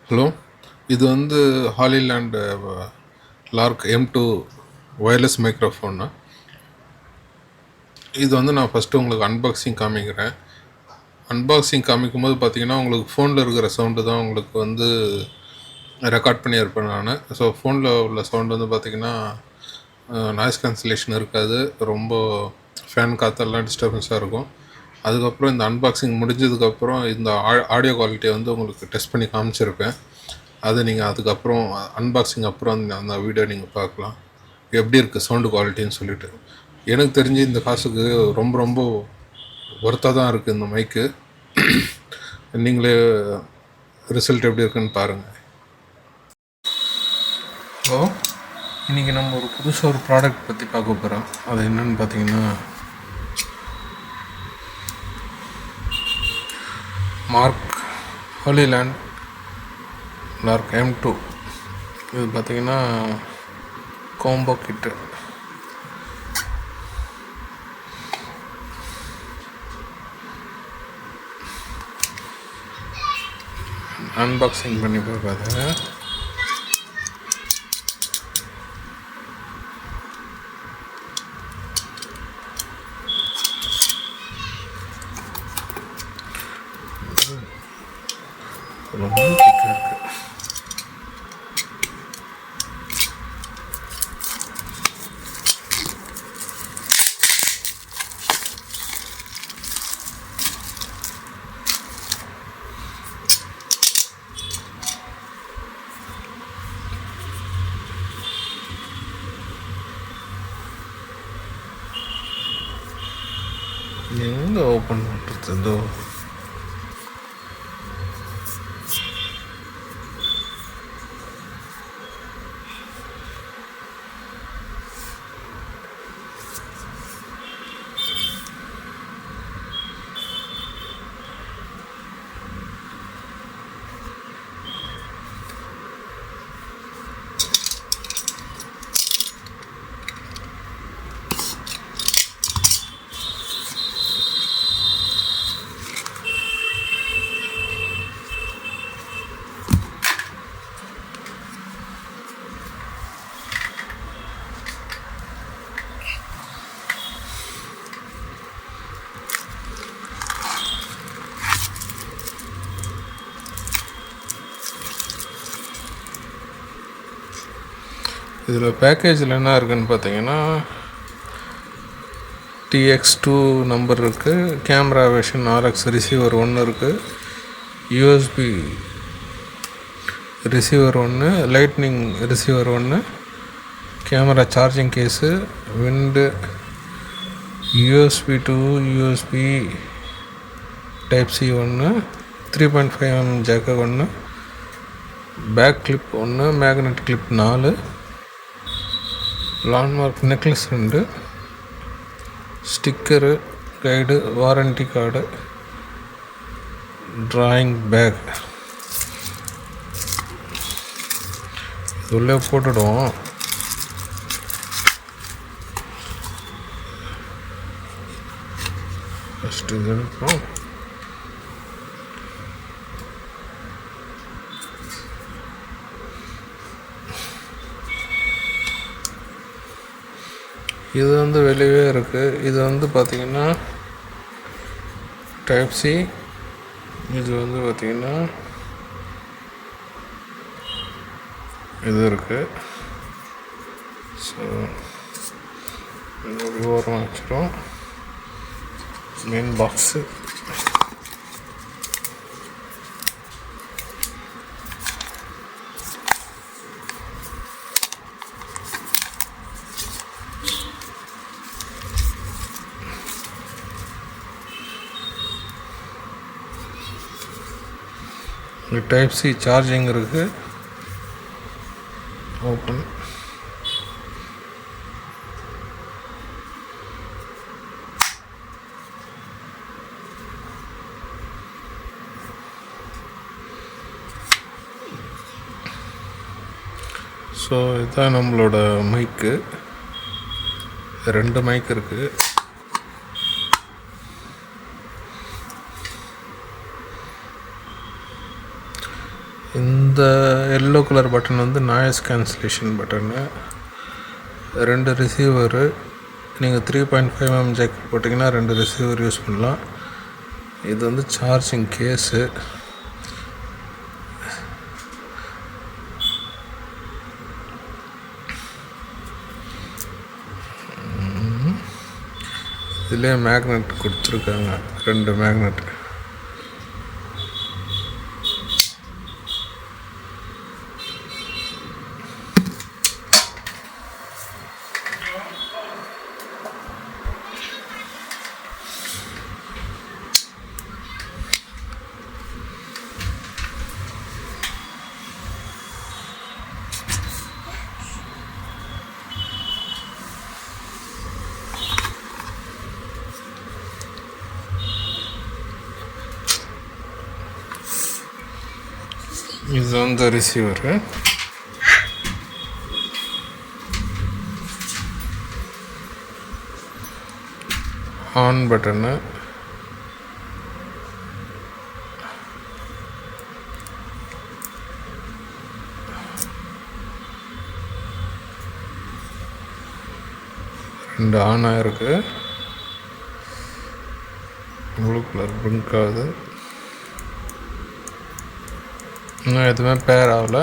Hello, இது வந்து ஹாலிலேண்ட் Lark M2 wireless microphone. இது வந்து நான் ஃபஸ்ட்டு உங்களுக்கு அன்பாக்சிங் காமிக்கிறேன். அன்பாக்சிங் காமிக்கும்போது பார்த்தீங்கன்னா, உங்களுக்கு ஃபோனில் இருக்கிற சவுண்டு தான் உங்களுக்கு வந்து ரெக்கார்ட் பண்ணியிருப்பேன் நான். ஸோ ஃபோனில் உள்ள சவுண்டு வந்து பார்த்திங்கன்னா நாய்ஸ் கேன்சலேஷன் இருக்காது, ரொம்ப ஃபேன் காற்றெல்லாம் டிஸ்டர்பன்ஸாக இருக்கும். அதுக்கப்புறம் இந்த அன்பாக்சிங் முடிஞ்சதுக்கப்புறம் இந்த ஆடியோ குவாலிட்டியை வந்து உங்களுக்கு டெஸ்ட் பண்ணி காமிச்சிருப்பேன். அதை நீங்கள் அதுக்கப்புறம் அன்பாக்சிங் அப்புறம் அந்த வீடியோ நீங்கள் பார்க்கலாம், எப்படி இருக்குது சவுண்டு குவாலிட்டின்னு சொல்லிட்டு. எனக்கு தெரிஞ்சு இந்த காசுக்கு ரொம்ப ரொம்ப ஒர்த்தாக தான் இருக்குது இந்த மைக்கு. நீங்களே ரிசல்ட் எப்படி இருக்குன்னு பாருங்கள். ஹலோ, இன்றைக்கி நம்ம ஒரு புதுசாக ஒரு ப்ராடக்ட் பற்றி பார்க்க போகிறோம். அது என்னென்னு பார்த்தீங்கன்னா, ஹாலிலேண்ட் லார்க் M2. இது பார்த்திங்கன்னா காம்போ கிட்டு. அன்பாக்சிங் பண்ணி பார்க்காத. ரொம்ப கிட்ட இருக்கு. எங்கே ஓப்பன் பண்ணுறது? இதில் பேக்கேஜில் என்ன இருக்குதுன்னு பார்த்தீங்கன்னா, TX2 நம்பர் இருக்குது, கேமரா வெர்ஷன் RX ரிசீவர் 1 இருக்குது, USB receiver 1, lightning receiver 1, camera charging case, விண்டு, USB to USB Type-C 1, 3.5mm jack 1, back clip 1, magnet clip 4, landmark necklace 2, sticker, guide, warranty card, drawing bag. உள்ளே போட்டுடுவோம். First இது எடுப்போம். இது வந்து வெளியே இருக்குது. இது வந்து பார்த்திங்கன்னா Type-C. இது வந்து பார்த்திங்கன்னா இது இருக்குது. ஸோ இது ஓரமாக வச்சுரும். மெயின் பாக்ஸு, Type-C சார்ஜிங் இருக்குது. ஓப்பன். ஸோ இதுதான் நம்மளோட மைக்கு. 2 மைக் இருக்குது. இந்த எல்லோ கலர் பட்டன் வந்து நாய்ஸ் கேன்சலேஷன் பட்டனு. 2 ரிசீவரு. நீங்கள் 3.5mm ஜாக் போட்டிங்கன்னா 2 ரிசீவர் யூஸ் பண்ணலாம். இது வந்து சார்ஜிங் கேஸு. இதிலே மேக்னெட் கொடுத்துருக்காங்க, 2 மேக்னெட். இது வந்து ரிசீவரு. On button. ரெண்டு ஆன் ஆகிருக்கு. ப்ளூ கலர் பிங்க் ஆகுது. இன்னும் எதுவுமே பேர் ஆகலை,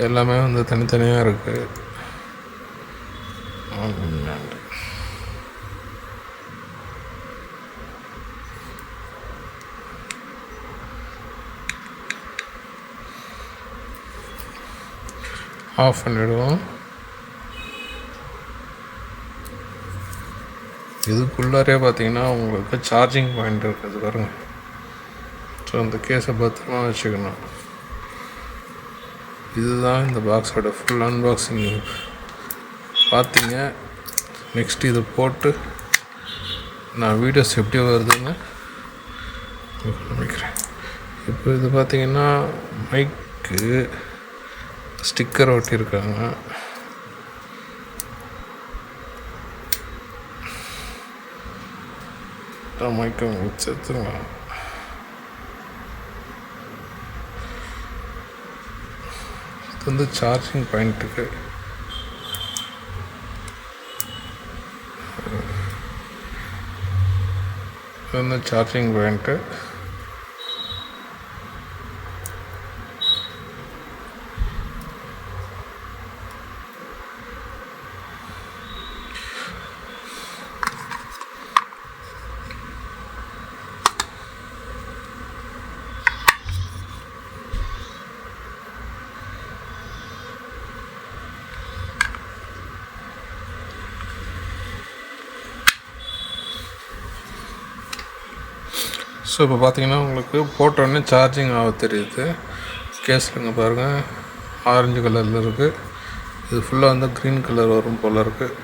எல்லாமே வந்து தனித்தனியாக இருக்குது. ஆஃப் பண்ணிவிடுவோம். இதுக்குள்ளாரே பார்த்தீங்கன்னா உங்களுக்கு சார்ஜிங் பாயிண்ட் இருக்குது பாருங்கள். ஸோ அந்த கேஸை பத்திரமா வச்சுக்கணும். இதுதான் இந்த பாக்ஸோட ஃபுல் அன்பாக்சிங். பார்த்தீங்க. நெக்ஸ்ட் இதை போட்டு நான் வீடியோஸ் எப்படி வருதுன்னு நினைக்கிறேன். இப்போ இது பார்த்திங்கன்னா மைக்கு ஸ்டிக்கர் ஒட்டியிருக்காங்க. மைக்கை வச்சுருங்க. இது வந்து சார்ஜிங் பாயிண்ட்டுக்கு. இது வந்து சார்ஜிங் பாயிண்ட்டு. ஸோ இப்போ பார்த்தீங்கன்னா உங்களுக்கு போட்டோடனே சார்ஜிங் ஆக தெரியுது. கேஸில் இங்கே பாருங்கள், ஆரஞ்சு கலரில் இருக்குது. இது ஃபுல்லாக வந்து க்ரீன் கலர் வரும் போல் இருக்குது.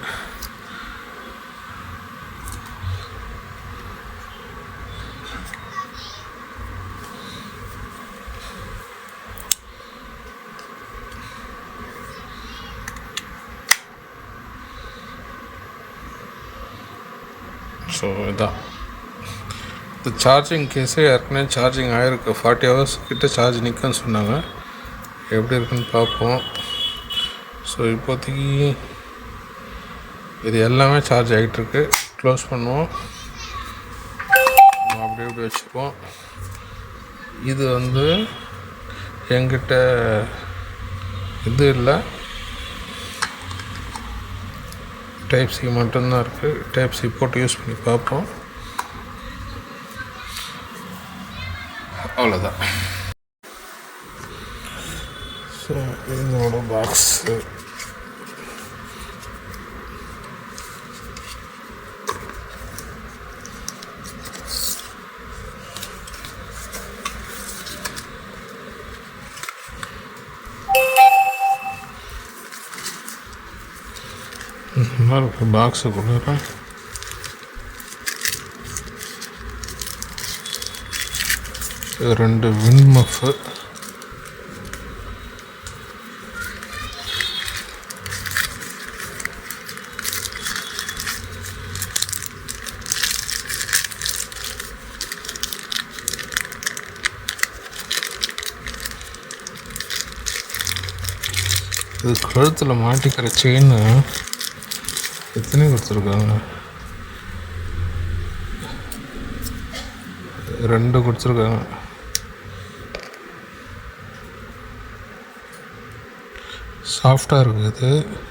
ஸோ இதான் இந்த சார்ஜிங் கேஸே. ஏற்கனவே சார்ஜிங் ஆகிருக்கு. 40 hours கிட்ட சார்ஜ் நிற்குன்னு சொன்னாங்க. எப்படி இருக்குன்னு பார்ப்போம். ஸோ இப்போதைக்கு இது எல்லாமே சார்ஜ் ஆகிட்டுருக்கு. க்ளோஸ் பண்ணுவோம். அப்படியே இப்படி வச்சுப்போம். இது வந்து என்கிட்ட இது இல்லை, டைப் சி மட்டும்தான் இருக்குது. டைப் சி போட்டு யூஸ் பண்ணி பார்ப்போம். அவ்வளோதான். ஸோ இதோட பாக்ஸு நல்லா இருக்குது. பாக்ஸுக்குள்ள ரெண்டு வின் மஃப்பு, இது கழுத்தில் மாட்டிக்கிற செயின் எத்தனை கொடுத்துருக்காங்க? 2 கொடுத்துருக்காங்க. சாஃப்டாக இருக்குது.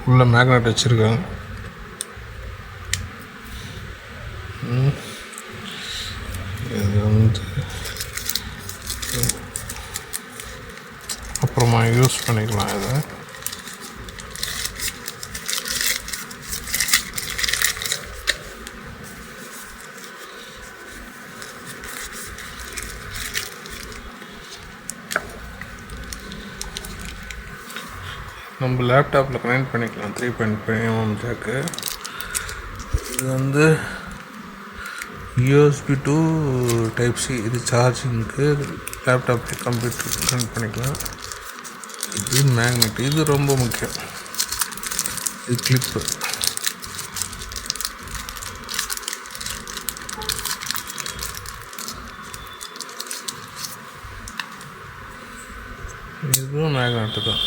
உள்ள மேக்னெட் வச்சுருக்காங்க. இது வந்து அப்புறமா யூஸ் பண்ணிக்கலாம். இதை நம்ம லேப்டாப்பில் கனெக்ட் பண்ணிக்கலாம். 3.5 mm ஜாக்கு. இது வந்து USB to Type-C. இது சார்ஜிங்க்கு லேப்டாப்லேயே கம்ப்யூட்டர் கனெக்ட் பண்ணிக்கலாம். இது மேக்னெட். இது ரொம்ப முக்கியம். இது கிளிப்பு. இதுவும் மேக்னெட்டு தான்.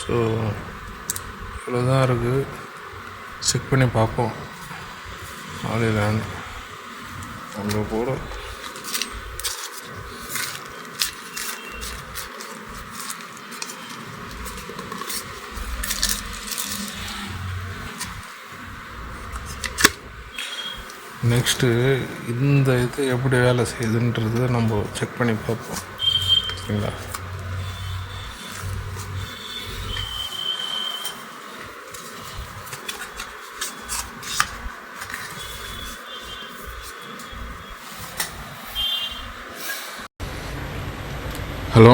ஸோ இவ்வளோதான் இருக்குது. செக் பண்ணி பார்ப்போம். ஆலிலேண்ட் அங்கே கூட நெக்ஸ்ட்டு இந்த இது எப்படி வேலை செய்யுதுன்றது நம்ம செக் பண்ணி பார்ப்போம். சரிங்களா? ஹலோ,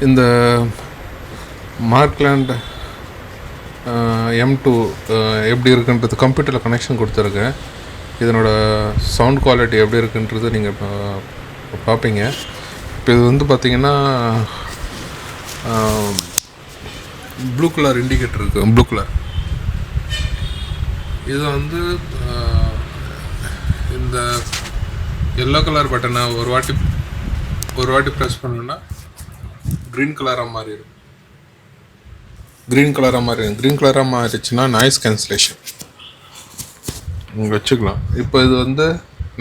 இந்த மார்க்லேண்ட் M2 எப்படி இருக்குன்றது கம்ப்யூட்டரில் கனெக்ஷன் கொடுத்துருக்கேன். இதனோட சவுண்ட் குவாலிட்டி எப்படி இருக்குன்றது நீங்கள் பார்ப்பீங்க. இப்போ இது வந்து பார்த்திங்கன்னா ப்ளூ கலர் இண்டிகேட்டர் இருக்குது. ப்ளூ கலர் இது வந்து இந்த எல்லோ கலர் பட்டனை ஒரு வாட்டி ப்ரெஸ் பண்ணோன்னா க்ரீன் கலராக மாறிடும். க்ரீன் கலராக மாறிடுச்சுன்னா நாய்ஸ் கேன்சலேஷன் நீங்கள் வச்சுக்கலாம். இப்போ இது வந்து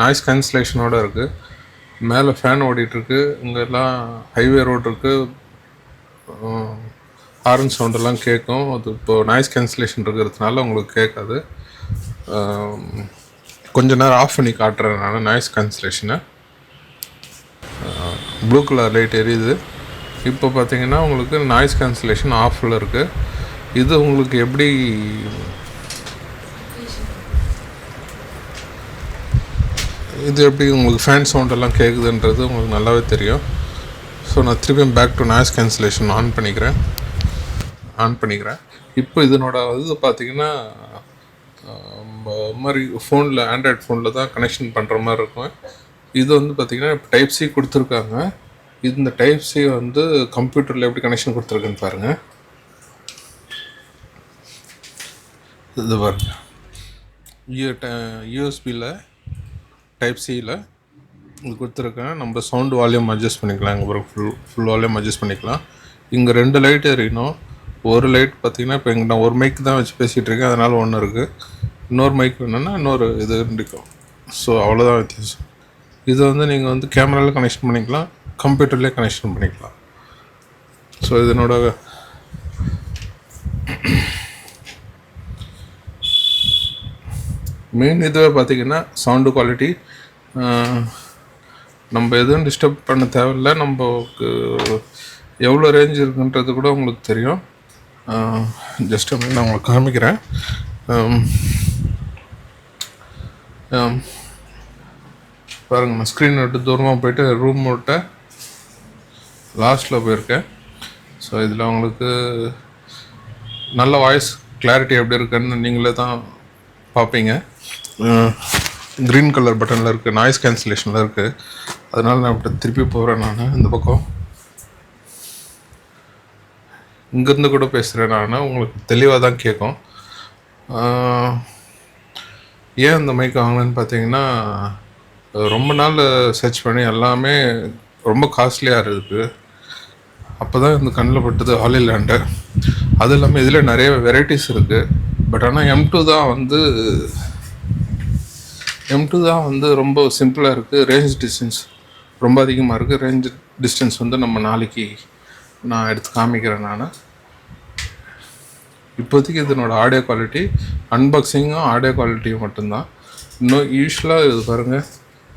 நாய்ஸ் கேன்சலேஷனோடு இருக்குது. மேலே ஃபேன் ஓடிட்டுருக்கு. இங்கெல்லாம் ஹைவே ரோடு இருக்குது. ஹார்ன் சவுண்டெல்லாம் கேட்கும். அது இப்போது நாய்ஸ் கேன்சலேஷன் இருக்கிறதுனால உங்களுக்கு கேட்காது. கொஞ்ச நேரம் ஆஃப் பண்ணி காட்டுறேன் நான் நாய்ஸ் கேன்சலேஷனை. ப்ளூ கலர் லைட் எரியுது. இப்போ பார்த்தீங்கன்னா உங்களுக்கு நாய்ஸ் கேன்சலேஷன் ஆஃபில் இருக்குது. இது உங்களுக்கு எப்படி உங்களுக்கு ஃபேன் சவுண்டெல்லாம் கேட்குதுன்றது உங்களுக்கு நல்லாவே தெரியும். ஸோ நான் திருப்பியும் back to noise cancellation on பண்ணிக்கிறேன். இப்போ இதனோட இது பார்த்திங்கன்னா மாதிரி ஃபோனில் ஆண்ட்ராய்ட் ஃபோனில் தான் கனெக்ஷன் பண்ணுற மாதிரி இருக்கும். இது வந்து பார்த்திங்கன்னா இப்போ Type-C கொடுத்துருக்காங்க. இந்த Type-C வந்து கம்ப்யூட்டரில் எப்படி கனெக்ஷன் கொடுத்துருக்குன்னு பாருங்கள். இது பாருங்க, யூஎஸ்பியில் Type-Cயில் இது கொடுத்துருக்கேன். நம்ம சவுண்டு வால்யூம் அட்ஜஸ்ட் பண்ணிக்கலாம். இங்கே ஒரு ஃபுல் வால்யூம் அட்ஜஸ்ட் பண்ணிக்கலாம். இங்கே 2 லைட் எரியணும். ஒரு லைட் பார்த்திங்கன்னா இப்போ நான் ஒரு மைக் தான் வச்சு பேசிகிட்டு இருக்கேன், அதனால் ஒன்று இருக்குது. இன்னொரு மைக் வேணுன்னா இன்னொரு இது இருக்கும். ஸோ அவ்வளோதான் வித்தியாசம். இது வந்து நீங்கள் வந்து கேமராவில் கனெக்ஷன் பண்ணிக்கலாம், கம்ப்யூட்டர்லேயே கனெக்ஷன் பண்ணிக்கலாம். ஸோ இதனோட மெயின் இதுவே பார்த்திங்கன்னா சவுண்டு குவாலிட்டி. நம்ம எதுவும் டிஸ்டர்ப் பண்ண தேவையில்லை. நமக்கு எவ்வளோ ரேஞ்ச் இருக்குன்றது கூட உங்களுக்கு தெரியும். ஜஸ்ட் நான் உங்களுக்கு காமிக்கிறேன். பாருங்கள், நான் ஸ்க்ரீன் விட்டு தூரமாக போயிட்டு ரூம் விட்ட லாஸ்ட்டில் போயிருக்கேன். ஸோ இதில் உங்களுக்கு நல்ல வாய்ஸ் கிளாரிட்டி எப்படி இருக்குன்னு நீங்களே தான் பார்ப்பீங்க. க்ரீன் கலர் பட்டனில் இருக்குது, நாய்ஸ் கேன்சலேஷனில் இருக்குது. அதனால் நான் இப்படி திருப்பி போகிறேன். நான் இந்த பக்கம் இங்கேருந்து கூட பேசுகிறேன். நான் உங்களுக்கு தெளிவாக தான் கேட்கும். ஏன் இந்த மைக் வாங்கினேன்னு பார்த்தீங்கன்னா, ரொம்ப நாள் சர்ச் பண்ணி எல்லாமே ரொம்ப காஸ்ட்லியாக இருக்குது. அப்போ தான் இந்த கண்ணில் பட்டது ஹாலிலேண்டு. அது இல்லாமல் இதில் நிறைய வெரைட்டிஸ் இருக்குது. பட் ஆனால் M2 தான் வந்து ரொம்ப சிம்பிளாக இருக்குது. ரேஞ்ச் டிஸ்டன்ஸ் ரொம்ப அதிகமாக இருக்குது. ரேஞ்ச் டிஸ்டன்ஸ் வந்து நம்ம நாளைக்கு நான் எடுத்து காமிக்கிறேன். நான் இப்போதைக்கு இதனோட ஆடியோ குவாலிட்டி அன்பாக்சிங்கும் ஆடியோ குவாலிட்டியும் மட்டும்தான். இன்னும் யூஸ்வலாக இது பாருங்கள்,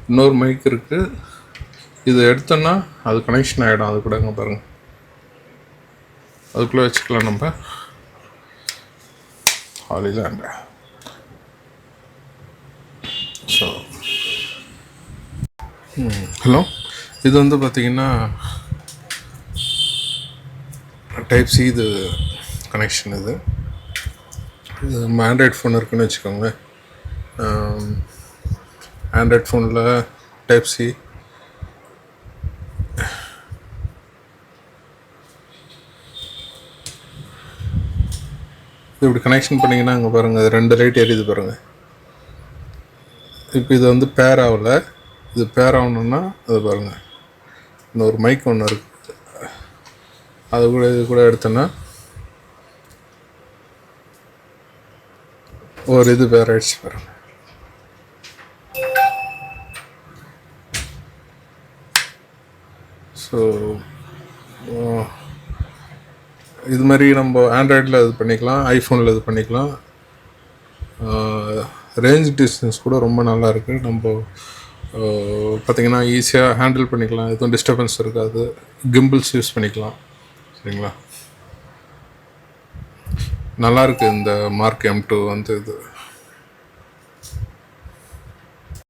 இன்னொரு மைக் இருக்குது. இது எடுத்தோன்னா அது கனெக்ஷன் ஆகிடும். அது கூடங்க பாருங்கள், அதுக்குள்ளே வச்சுக்கலாம் நம்ம ஹாலிலேண்ட். ஸோ ஹலோ, இது வந்து பார்த்திங்கன்னா டைப் சி இது கனெக்ஷன். இது நம்ம ஆண்ட்ராய்ட் ஃபோன் இருக்குதுன்னு வச்சுக்கோங்க. ஆண்ட்ராய்ட் ஃபோனில் டைப் சி, இது இப்படி கனெக்ஷன் பண்ணிங்கன்னா அங்கே பாருங்கள், அது 2 லைட் எரியுது பாருங்கள். இப்போ இது வந்து பேர் ஆகலை. இது பேர் ஆகணுன்னா அது பாருங்கள், இன்னொரு மைக் ஒன்று இருக்குது. அது கூட இது கூட எடுத்தோன்னா ஒரு இது பேர் ஆகிடுச்சு பாருங்கள். ஸோ இது மாதிரி நம்ம ஆண்ட்ராய்டில் இது பண்ணிக்கலாம், ஐஃபோனில் இது பண்ணிக்கலாம். ரேஞ்ச் டிஸ்டன்ஸ் கூட ரொம்ப நல்லா இருக்குது. நம்ம பார்த்திங்கன்னா ஈஸியாக ஹேண்டில் பண்ணிக்கலாம், எதுவும் டிஸ்டர்பன்ஸ் இருக்காது. கிம்பிள்ஸ் யூஸ் பண்ணிக்கலாம். சரிங்களா, நல்லாயிருக்கு இந்த மார்க் M2 வந்து. இது